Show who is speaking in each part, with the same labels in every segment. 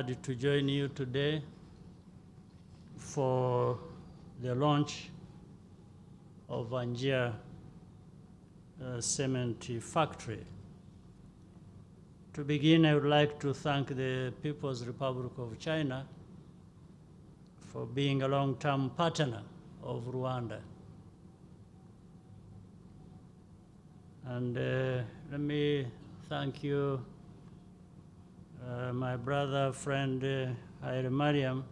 Speaker 1: honored to join you today for the launch of AnJia cement factory. To begin, I would like to thank the People's Republic of China for being a long-term partner of Rwanda. And let me thank you, my brother, friend, Haile Mariam,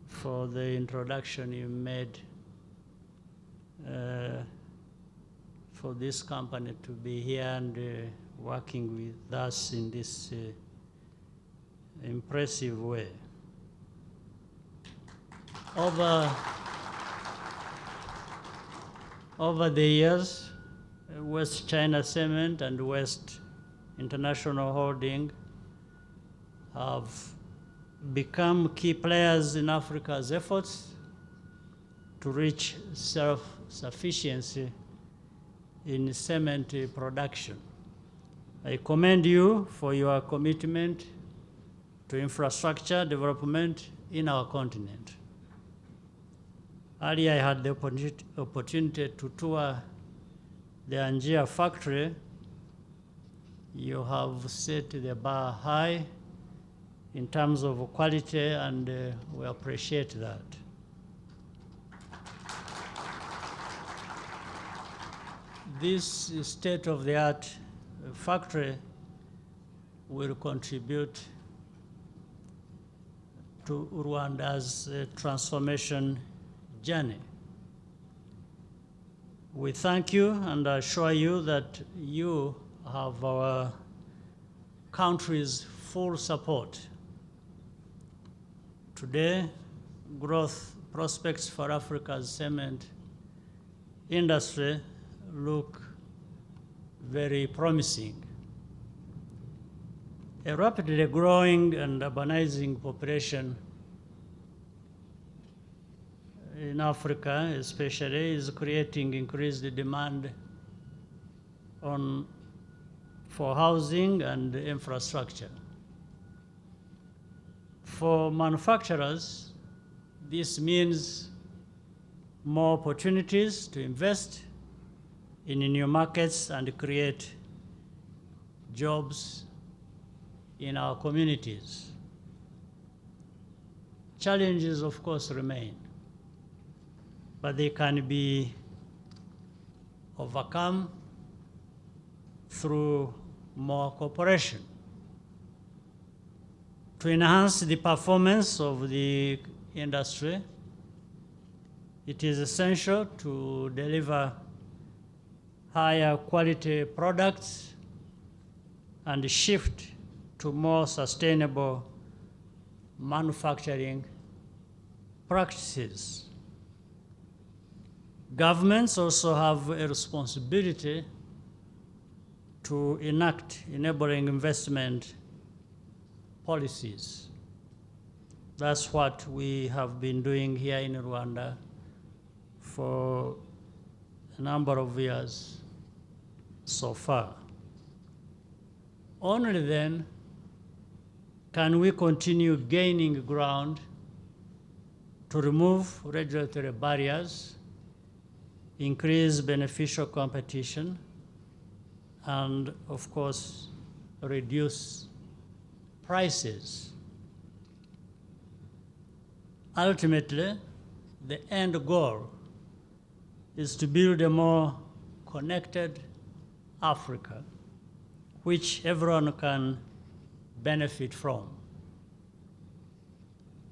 Speaker 1: for the introduction you made for this company to be here and working with us in this impressive way. Over the years, West China Cement and West International Holding have become key players in Africa's efforts to reach self-sufficiency in cement production. I commend you for your commitment to infrastructure development in our continent. Earlier, I had the opportunity to tour the AnJia factory. You have set the bar high in terms of quality, and we appreciate that. This state-of-the-art factory will contribute to Rwanda's transformation journey. We thank you and assure you that you have our country's full support. Today, growth prospects for Africa's cement industry look very promising. A rapidly growing and urbanizing population in Africa especially is creating increased demand for housing and infrastructure. For manufacturers, this means more opportunities to invest in new markets and create jobs in our communities. Challenges, of course, remain, but they can be overcome through more cooperation. To enhance the performance of the industry, it is essential to deliver higher quality products and shift to more sustainable manufacturing practices. Governments also have a responsibility to enact enabling investment policies. That's what we have been doing here in Rwanda for a number of years so far. Only then can we continue gaining ground to remove regulatory barriers, increase beneficial competition, and, of course, reduce prices. Ultimately, the end goal is to build a more connected Africa, which everyone can benefit from.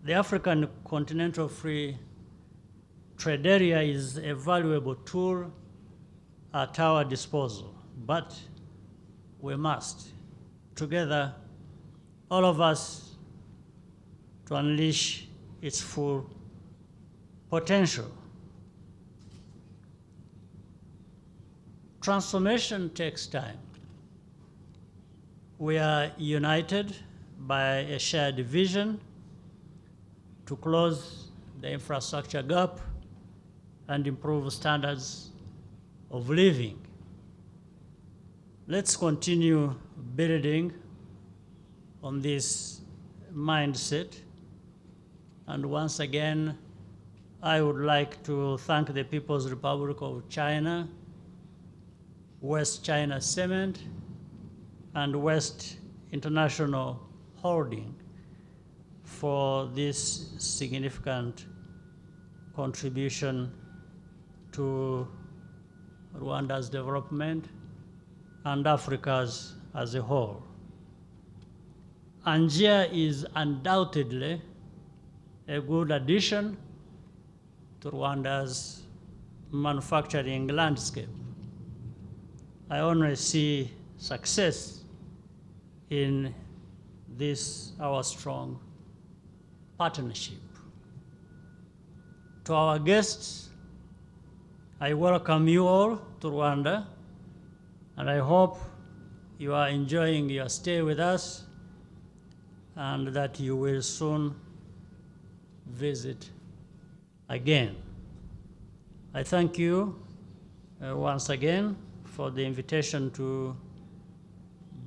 Speaker 1: The African Continental Free Trade Area is a valuable tool at our disposal, but we must, together, all of us, to unleash its full potential. Transformation takes time. We are united by a shared vision to close the infrastructure gap and improve standards of living. Let's continue building on this mindset. And once again, I would like to thank the People's Republic of China, West China Cement, and West International Holding for this significant contribution to Rwanda's development and Africa's as a whole. AnJia is undoubtedly a good addition to Rwanda's manufacturing landscape. I only see success in this, our strong partnership. To our guests, I welcome you all to Rwanda, and I hope you are enjoying your stay with us and that you will soon visit again. I thank you once again for the invitation to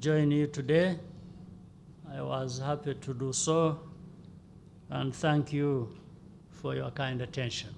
Speaker 1: join you today. I was happy to do so, and thank you for your kind attention.